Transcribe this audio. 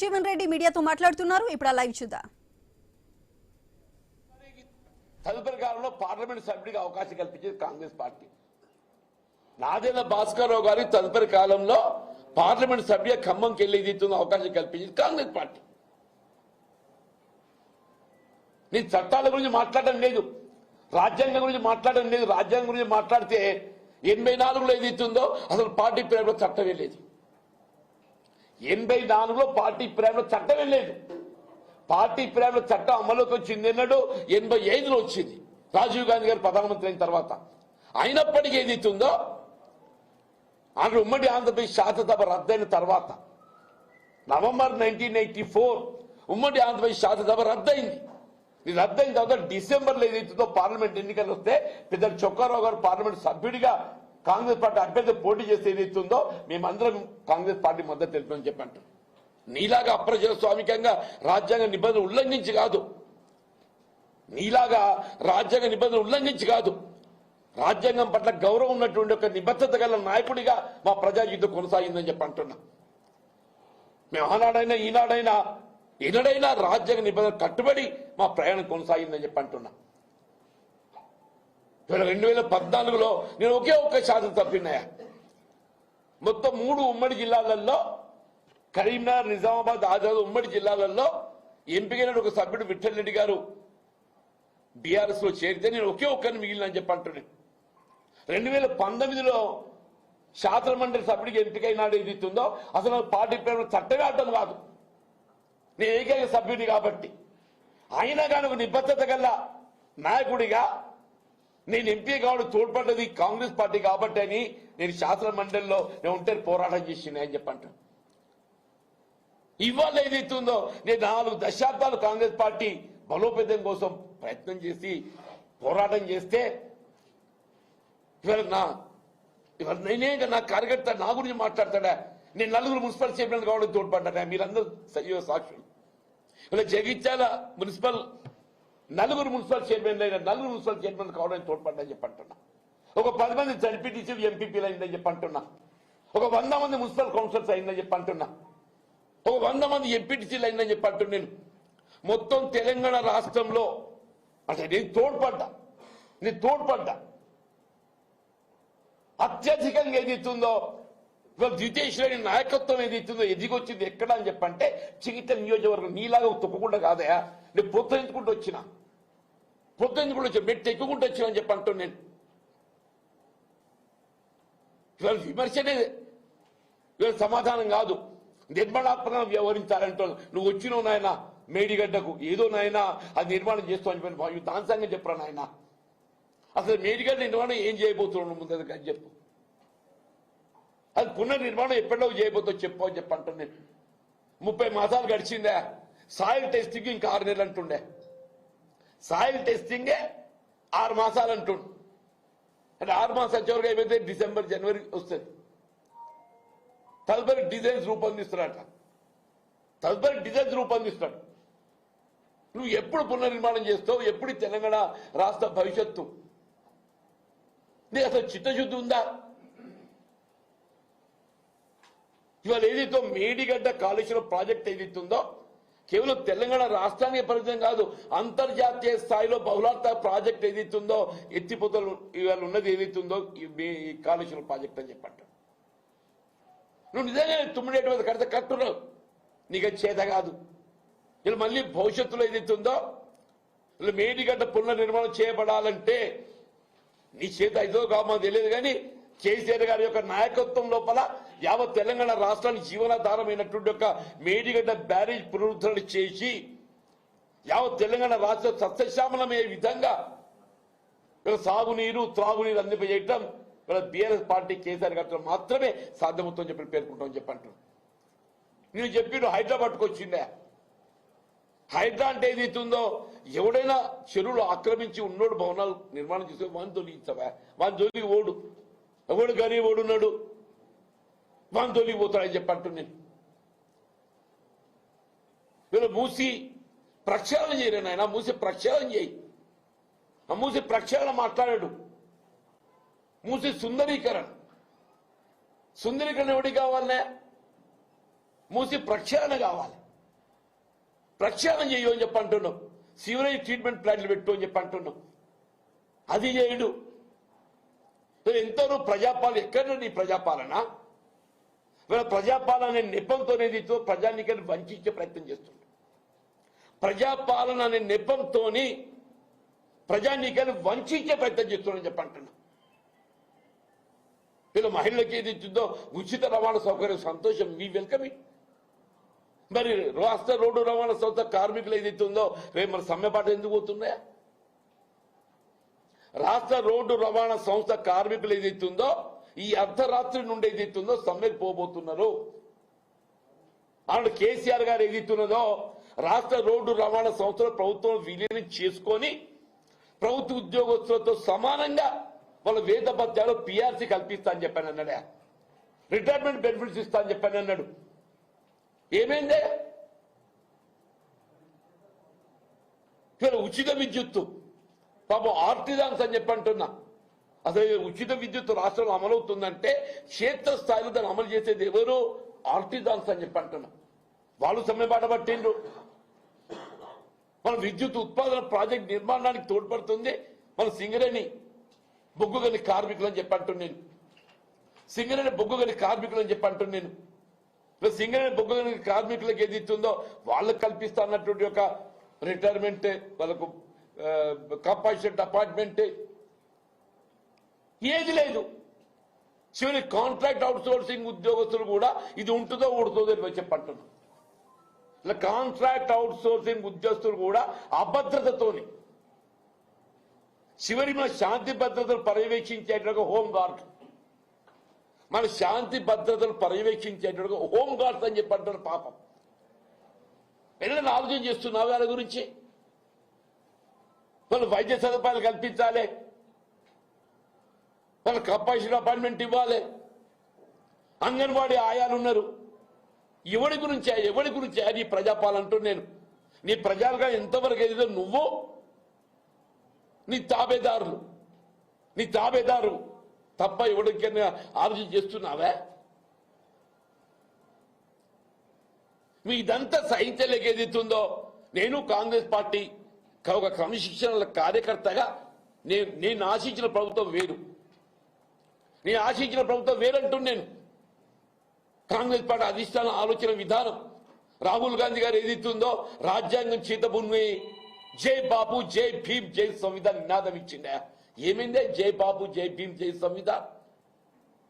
జీవన్ రెడ్డి మీడియాతో మాట్లాడుతున్నారు. ఇప్పుడు లైవ్ చూద్దాం. తదుపరి కాలంలో పార్లమెంట్ సభ్యుడిగా అవకాశం కల్పించేది కాంగ్రెస్ పార్టీ. నాదెళ్ల భాస్కర్ రావు గారి తదుపరి కాలంలో పార్లమెంట్ సభ్య ఖమ్మంకి వెళ్లి అవకాశం కల్పించేది కాంగ్రెస్ పార్టీ. నేను చట్టాల గురించి మాట్లాడడం లేదు, రాజ్యాంగం గురించి మాట్లాడడం లేదు. రాజ్యాంగం గురించి మాట్లాడితే 84లో ఏదైతుందో అసలు పార్టీ ప్రేమలో చట్టమే లేదు. 84లో పార్టీ ప్రేమలో చట్టమే లేదు. పార్టీ ప్రేమలో చట్టం అమలుకి వచ్చింది ఎన్నడూ 85లో వచ్చింది, రాజీవ్ గాంధీ గారు ప్రధానమంత్రి అయిన తర్వాత. అయినప్పటికీ ఏదైతుందో అక్కడ ఉమ్మడి ఆంధ్రప్రదేశ్ శాసనసభ రద్దయిన తర్వాత నవంబర్ 1984 ఉమ్మడి ఆంధ్రప్రదేశ్ శాసనసభ రద్దయింది. రద్దయిన తర్వాత డిసెంబర్లో ఏదైతుందో పార్లమెంట్ ఎన్నికలు వస్తే పెద్ద చొక్కారావు గారు పార్లమెంట్ సభ్యుడిగా కాంగ్రెస్ పార్టీ అభ్యర్థి పోటీ చేస్తే ఏదైతుందో మేమందరం కాంగ్రెస్ పార్టీ మద్దతు తెలిపని చెప్పి అంటారు. నీలాగా అప్రజాస్వామికంగా రాజ్యాంగ నిబంధనలు ఉల్లంఘించి కాదు, నీలాగా రాజ్యాంగ నిబంధనలు ఉల్లంఘించి కాదు, రాజ్యాంగం పట్ల గౌరవం ఉన్నటువంటి ఒక నిబద్ధత గల నాయకుడిగా మా ప్రజా జీవితం కొనసాగిందని చెప్పి అంటున్నా. మేము ఆనాడైనా ఈనాడైనా ఎన్నడైనా రాజ్యాంగ నిబంధన కట్టుబడి మా ప్రయాణం కొనసాగిందని చెప్పి అంటున్నా. 2014లో నేను ఒకే ఒక్క శాసన తప్పినాయా. మొత్తం 3 ఉమ్మడి జిల్లాలలో కరీంనగర్, నిజామాబాద్, ఆదిలాబాద్ ఉమ్మడి జిల్లాలలో ఎంపికైన ఒక సభ్యుడు విఠల్ రెడ్డి గారు బీఆర్ఎస్ లో చేరితే నేను ఒకే ఒక్కరిని మిగిలినని చెప్పి అంటున్నాను. 2019లో శాసన మండలి సభ్యుడికి ఎంపికైనాడు ఏదైతుందో అసలు పార్టీ ప్రేమ చట్టమే అడ్డం కాదు, నేను ఏకైక సభ్యుని కాబట్టి. అయినా కానీ ఒక నిబద్ధత గల నాయకుడిగా నేను ఎంపీ కావడం తోడ్పడ్డది కాంగ్రెస్ పార్టీ కాబట్టి అని నేను శాసన మండలిలో నేను ఉంటే పోరాటం చేసింది అని చెప్పంటాను. ఇవాళ ఏదైతుందో నేను 4 దశాబ్దాలు కాంగ్రెస్ పార్టీ బలోపేతం కోసం ప్రయత్నం చేసి పోరాటం చేస్తే ఇవాళ నేనే నా కార్యకర్త నా గురించి మాట్లాడతాడా. నేను 4 మున్సిపల్ చైర్మన్ కావడం తోడ్పడ్డా, మీరందరూ సజీవ సాక్షులు. ఇలా జగిత్యాల మున్సిపల్ 4 మున్సిపల్ చైర్మన్లు అయినా 4 మున్సిపల్ చైర్మన్ కావడానికి తోడ్పడ్డని చెప్పి అంటున్నా. ఒక 10 మంది జడ్పీటీసీలు ఎంపీపీలు అయిందని చెప్పి అంటున్నా. ఒక 100 మంది మున్సిపల్ కౌన్సిలర్స్ అయిందని చెప్పి అంటున్నా. ఒక 100 మంది ఎంపీటీసీలు అయిందని చెప్పి అంటున్నా. నేను మొత్తం తెలంగాణ రాష్ట్రంలో అంటే నేను తోడ్పడ్డా అత్యధికంగా ఏదైతుందో ఇవాళ ద్వితీయ శ్రేణి నాయకత్వం ఏదైతుందో ఎదిగొచ్చింది ఎక్కడ అని చెప్పంటే చిగిత్త నియోజకవర్గం. నీలాగా తొక్కకుండా కాదయా, నేను పొత్తెందుకుంటూ వచ్చిన మెట్టు ఎక్కుకుంటూ వచ్చిన అని చెప్పి అంటాను. నేను ఇవాళ విమర్శనే ఇవాళ సమాధానం కాదు, నిర్మాణాత్మకంగా వ్యవహరించాలంటాను. నువ్వు వచ్చినావు నాయన మేడిగడ్డకు, ఏదో నాయన అది నిర్మాణం చేస్తావు అని చెప్పి దానిసంగా చెప్పరా నాయన. అసలు మేడిగడ్డ నిర్మాణం ఏం చేయబోతున్నావు ముందు అది చెప్పు. అది పునర్నిర్మాణం ఎప్పటిలో చేయబోతుందో చెప్పు అని చెప్పి అంటాను. నేను 30 మాసాలు గడిచిందే, సాయిల్ టెస్టింగ్ ఇంకా 6 నెలలు అంటుండే. సాయిల్ టెస్టింగే 6 మాసాలు అంటుండు. అంటే 6 మాసాలు చివరికి అయిపోతే డిసెంబర్, జనవరి వస్తుంది. తదుపరి డిజైన్స్ రూపొందిస్తాడు. నువ్వు ఎప్పుడు పునర్నిర్మాణం చేస్తావు, ఎప్పుడు తెలంగాణ రాష్ట్ర భవిష్యత్తు నీకు అసలు చిత్తశుద్ధి ఉందా? ఇవాళ ఏదైతే మేడిగడ్డ కాళేశ్వరం ప్రాజెక్ట్ ఏదైతుందో కేవలం తెలంగాణ రాష్ట్రానికి పరిమితం కాదు, అంతర్జాతీయ స్థాయిలో బహుళార్థ ప్రాజెక్ట్ ఏదైతుందో ఎత్తిపోతలు ఇవాళ ఉన్నది ఏదైతుందో ఈ కాళేశ్వరం ప్రాజెక్ట్ అని చెప్పంట. నువ్వు నిజంగా 9 మీద కడితే కట్టున్నావు, నీకు చేత కాదు. ఇలా మళ్ళీ భవిష్యత్తులో ఏదైతుందో ఇలా మేడిగడ్డ పునర్నిర్మాణం చేయబడాలంటే నీ చేత ఐదో కామో తెలియదు కానీ కేసీఆర్ గారి యొక్క నాయకత్వం లోపల యావత్ తెలంగాణ రాష్ట్రానికి జీవనాధారమైనటువంటి యొక్క మేడిగడ్డ బ్యారేజ్ పునరుద్ధరణ చేసి యావత్ తెలంగాణ రాష్ట్ర సస్యశ్యామలమయ్యే విధంగా సాగునీరు, త్రాగునీరు అందింపజేయటం బీఆర్ఎస్ పార్టీ కేసీఆర్ గారితో మాత్రమే సాధ్యమవుతుందని చెప్పి పేర్కొంటామని చెప్పంటారు. నేను చెప్పిన హైదరాబాద్కు వచ్చిండే. హైడ్రా అంటే ఏదైతుందో ఎవడైనా చెరువులు ఆక్రమించి ఉన్నోడు భవనాలు నిర్మాణం చేసే వాని తొలగించవా, వాని జోలికి ఓడు, ఎవడు గరీబ్ ఓడున్నాడు వాని తొలిగి పోతాడని చెప్పంటున్నాను. వీళ్ళు మూసి ప్రక్షాళన చేయలేను ఆయన, మూసి ప్రక్షాళన చేయి. ఆ మూసి ప్రక్షాళన మాట్లాడాడు. మూసి సుందరీకరణ ఎవరికి కావాలనే? మూసి ప్రక్షాళన కావాలి. ప్రక్షాళన చేయు అని చెప్పి అంటున్నాం. సివరేజ్ ట్రీట్మెంట్ ప్లాంట్లు పెట్టు అని చెప్పి అంటున్నాం. అది చేయడు. ఎంతో ప్రజాపాలన ఎక్కడ నీ ప్రజాపాలన? వీళ్ళ ప్రజాపాలన అనే నెపంతో ప్రజానికాన్ని వంచే ప్రయత్నం చేస్తుంది. ప్రజాపాలన అనే నెపంతో ప్రజానీకాన్ని వంచే ప్రయత్నం చేస్తున్నారని చెప్పి అంటున్నా. వీళ్ళు మహిళలకు ఏది ఇచ్చిందో ఉచిత రవాణా సౌకర్యం సంతోషం, మీ వెల్కమ్ ఇట్. మరి రాష్ట్ర రోడ్డు రవాణా సంస్థ కార్మికులు ఏదైతే ఉందో రేపు మన సమ్మెపాట ఎందుకు పోతున్నాయా? రాష్ట్ర రోడ్డు రవాణా సంస్థ కార్మికులు ఏదైతే ఉందో ఈ అర్ధరాత్రి నుండి ఏదైతే ఉందో సమ్మెకు పోబోతున్నారు. ఆనాడు కేసీఆర్ గారు ఏదైతున్నదో రాష్ట్ర రోడ్డు రవాణా సంస్థలో ప్రభుత్వం విలీనం చేసుకొని ప్రభుత్వ ఉద్యోగస్తులతో సమానంగా వాళ్ళ వేత భత్యాలు పిఆర్సీ కల్పిస్తా అని చెప్పాను అన్నాడా? రిటైర్మెంట్ బెనిఫిట్స్ ఇస్తా అని చెప్పాను అన్నాడు. ఏమైందే? ఉచిత విద్యుత్తు పాపం ఆర్టిజాన్స్ అని చెప్పి అంటున్నా. అసలు ఉచిత విద్యుత్ రాష్ట్రంలో అమలవుతుందంటే క్షేత్రస్థాయిలో దాన్ని అమలు చేసేది ఎవరు? ఆర్టిజాన్స్ అని చెప్పి అంటున్నా. వాళ్ళు సమ్మెబాట పట్టిండ్రు. మన విద్యుత్ ఉత్పాదన ప్రాజెక్ట్ నిర్మాణానికి తోడ్పడుతుంది మన సింగరేణి బొగ్గుగని కార్మికులు అని చెప్పి అంటున్నాను. సింగరేణి బొగ్గుగని కార్మికులు అని చెప్పి అంటున్నాను. సింగరేణి బొగ్గుగని కార్మికులకు ఏది ఇస్తుందో వాళ్ళకు కల్పిస్తా అన్నటువంటి ఒక రిటైర్మెంట్, వాళ్ళకు కంపల్సరీ అపాయింట్మెంట్ ఏది లేదు. చివరి కాంట్రాక్ట్ అవుట్ సోర్సింగ్ ఉద్యోగస్తులు కూడా ఇది ఉంటుందో ఊడుతుందో అని చెప్పంటున్నాను. ఇలా కాంట్రాక్ట్ అవుట్ సోర్సింగ్ ఉద్యోగస్తులు కూడా అభద్రతతోని చివరి మన శాంతి భద్రతలు పర్యవేక్షించేటట్టుగా హోంగార్డ్, మన శాంతి భద్రతలు పర్యవేక్షించేటట్టుగా హోంగార్డ్స్ అని చెప్పంటారు. పాపం ఎన్నైనా ఆలోచన చేస్తున్నావు వాళ్ళ గురించి? వాళ్ళు వైద్య సదుపాయాలు కల్పించాలి, వాళ్ళ కంపల్సరీ అపాయింట్మెంట్ ఇవ్వాలి. అంగన్వాడీ ఆయాలు ఉన్నారు. ఎవరి గురించి నీ ప్రజాపాలన అంటూ నేను నీ ప్రజలుగా ఎంతవరకు ఏదో నువ్వు నీ తాబేదారు తప్ప ఎవరికైనా ఆలోచన చేస్తున్నావా? మీ ఇదంతా సహించలేక ఏదైతుందో నేను కాంగ్రెస్ పార్టీ ఒక క్రమశిక్షణ కార్యకర్తగా నేను ఆశించిన ప్రభుత్వం వేరు, నేను ఆశించిన ప్రభుత్వం వేరంటూ నేను కాంగ్రెస్ పార్టీ అధిష్టాన ఆలోచన విధానం రాహుల్ గాంధీ గారు ఏదైతుందో రాజ్యాంగం చేతబుని జై బాబు జై భీమ్ జై సంవిధాన్ నినాదం ఇచ్చిందా? ఏమైందే జై బాబు జై భీమ్ జై సంవిధాన్?